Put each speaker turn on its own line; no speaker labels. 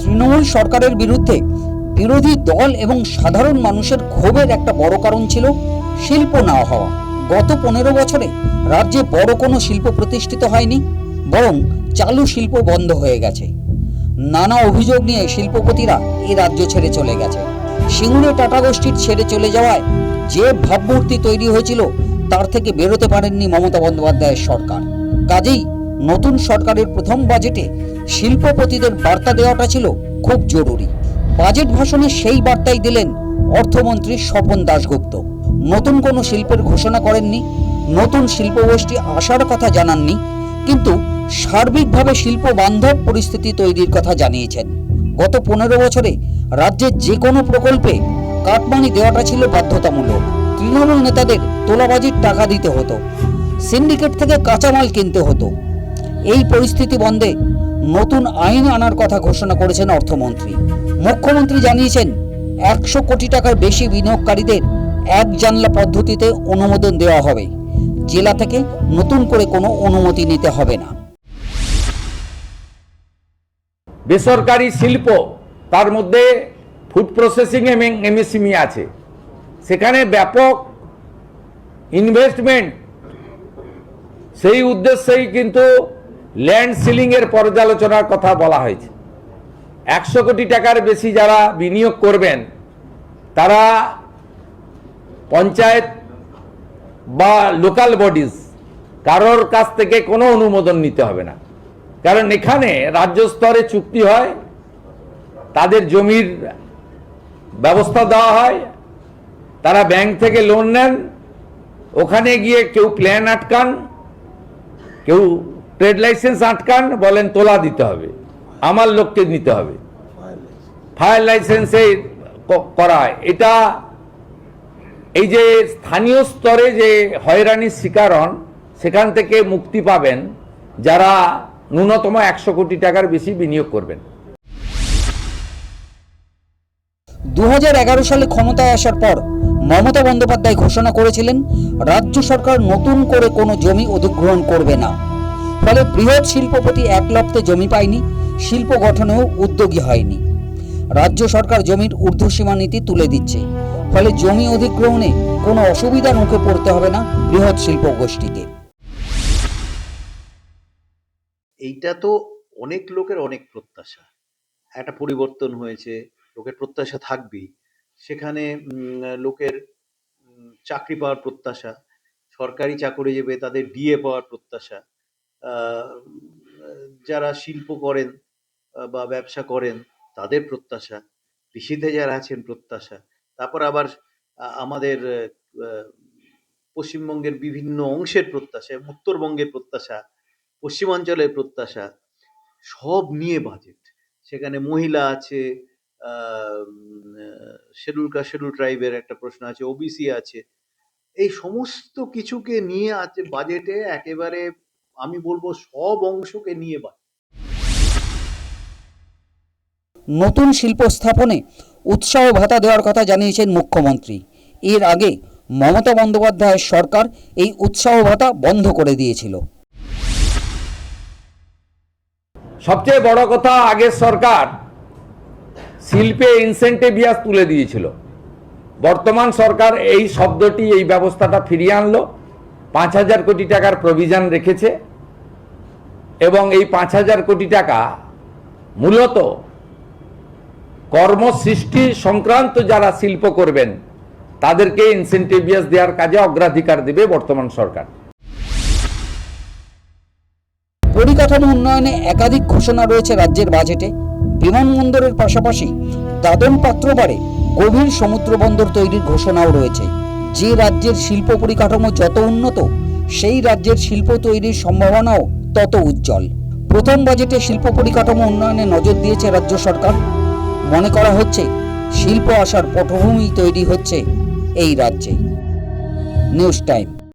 তৃণমূল সরকারের বিরুদ্ধে বিরোধী দল এবং সাধারণ মানুষের ক্ষোভের একটা বড় কারণ ছিল শিল্প না হওয়া। গত 15 বছরে রাজ্যে বড় কোনো শিল্প প্রতিষ্ঠিত হয়নি, বরং চালু শিল্প বন্ধ হয়ে গেছে। নানা অভিযোগ নিয়ে শিল্পপতিরা এই রাজ্য ছেড়ে চলে গেছে। সিঙ্গুরে টাটা গোষ্ঠীর ছেড়ে চলে যাওয়ায় যে ভাবমূর্তি তৈরি হয়েছিল তার থেকে বেরোতে পারেননি মমতা বন্দ্যোপাধ্যায়ের সরকার। কাজেই নতুন সরকারের প্রথম বাজেটে শিল্পপতিদের বার্তা দেওয়াটা ছিল খুব জরুরি। বাজেট ভাষণে সেই বার্তাই দিলেন অর্থমন্ত্রী স্বপন দাশগুপ্ত। নতুন কোনো শিল্পের ঘোষণা করেননি, নতুন শিল্পগোষ্ঠী আসার কথা জানাননি, কিন্তু সার্বিকভাবে শিল্প বান্ধব পরিস্থিতি তৈরির কথা জানিয়েছেন। গত 15 বছরে রাজ্যের যে কোনো প্রকল্পে কাটমানি দেওয়াটা ছিল বাধ্যতামূলক। তৃণমূল নেতাদের তোলাবাজির টাকা দিতে হতো, সিন্ডিকেট থেকে কাঁচামাল কিনতে হতো। এই পরিস্থিতি বন্ধে নতুন আইন আনার কথা ঘোষণা করেছেন অর্থমন্ত্রী। মুখ্যমন্ত্রী জানিয়েছেন 100 কোটি টাকার বেশি বিনিয়োগকারীদের এক জানলা পদ্ধতিতে অনুমোদন দেওয়া হবে। জেলা থেকে নতুন করে কোনো অনুমতি নিতে হবে না।
বেসরকারি শিল্প, তার মধ্যে ফুড প্রসেসিং এবং এমএসএমই আছে, সেখানে ব্যাপক ইনভেস্টমেন্ট। সেই উদ্দেশ্যেই কিন্তু ল্যান্ড সিলিংয়ের পর্যালোচনার কথা বলা হয়েছে। 100 কোটি টাকার বেশি যারা বিনিয়োগ করবেন তারা পঞ্চায়েত বা লোকাল বডিজ কারোর কাছ থেকে কোনো অনুমোদন নিতে হবে না, কারণ এখানে রাজ্য স্তরে চুক্তি হয়, তাদের জমির ব্যবস্থা দেওয়া হয়, তারা ব্যাংক থেকে লোন নেন, ওখানে গিয়ে কেউ প্ল্যান আটকান, কেউ ট্রেড লাইসেন্স আটকান, বলেন তোলা দিতে হবে, আমার লোককে নিতে হবে, ফায়ার লাইসেন্সে করা হয়। এটা এই যে স্থানীয় স্তরে যে হয়রানির শিকার হন, সেখান থেকে মুক্তি পাবেন যারা ন্যূনতম 100 কোটি টাকার বেশি বিনিয়োগ করবেন।
2011 সালে ক্ষমতায় আসার পর মমতা বন্দ্যোপাধ্যায় ঘোষণা করেছিলেন রাজ্য সরকার নতুন করে কোনো জমি অধিগ্রহণ করবে না। ফলে বৃহৎ শিল্পপতি এক লপ্তে জমি পায়নি, শিল্প গঠনেও উদ্যোগী হয়নি। রাজ্য সরকার জমির ঊর্ধ্বসীমা নীতি তুলে দিচ্ছে, ফলে জমি অধিগ্রহণে কোনো অসুবিধার মুখে পড়তে হবে না বৃহৎ শিল্প গোষ্ঠীকে।
এইটা তো অনেক লোকের অনেক প্রত্যাশা, একটা পরিবর্তন হয়েছে, লোকের প্রত্যাশা থাকবেই। সেখানে লোকের চাকরি পাওয়ার প্রত্যাশা, সরকারি চাকরিজীবী তাদের ডিএ পাওয়ার প্রত্যাশা, যারা শিল্প করেন বা ব্যবসা করেন তাদের প্রত্যাশা, কৃষিতে যারা আছেন প্রত্যাশা, তারপর আবার আমাদের পশ্চিমবঙ্গের বিভিন্ন অংশের প্রত্যাশা, উত্তরবঙ্গের প্রত্যাশা, পশ্চিমাঞ্চলের প্রত্যাশা, সব নিয়ে বাজেট। সেখানে মহিলা আছে, শিডিউল ট্রাইবের একটা প্রশ্ন আছে, ওবিসি আছে, এই সমস্ত কিছুকে নিয়ে আছে বাজেটে। একেবারে আমি বলবো সব অংশকে নিয়ে বাজেট।
নতুন শিল্প স্থাপনে উৎসাহ ভাতা দেওয়ার কথা জানিয়েছেন মুখ্যমন্ত্রী। এর আগে মমতা বন্দ্যোপাধ্যায়ের সরকার এই উৎসাহ ভাতা বন্ধ করে দিয়েছিল।
সবচেয়ে বড় কথা, আগের সরকার শিল্পে ইনসেন্টিভিয়াস তুলে দিয়েছিল। বর্তমান সরকার এই শব্দটি, এই ব্যবস্থাটা ফিরিয়ে আনলো, 5000 কোটি টাকার প্রভিশন রেখেছে এবং এই 5000 কোটি টাকা মূলত কর্মসৃষ্টি সংক্রান্ত যারা শিল্প করবেন তাদেরকে ইনসেন্টিভিয়াস দেওয়ার কাজে অগ্রাধিকার দেবে বর্তমান সরকার।
পরিকাঠামো উন্নয়নে একাধিক ঘোষণা রয়েছে রাজ্যের বাজেটে। বিমানবন্দরের পাশাপাশি দাদন পাত্রবারে গভীর সমুদ্র বন্দর তৈরির ঘোষণাও রয়েছে। যে রাজ্যের শিল্প পরিকাঠামো যত উন্নত, সেই রাজ্যের শিল্প তৈরির সম্ভাবনাও তত উজ্জ্বল। প্রথম বাজেটে শিল্প পরিকাঠামো উন্নয়নে নজর দিয়েছে রাজ্য সরকার। মনে করা হচ্ছে শিল্প আসার পটভূমি তৈরি হচ্ছে এই রাজ্যে। News time.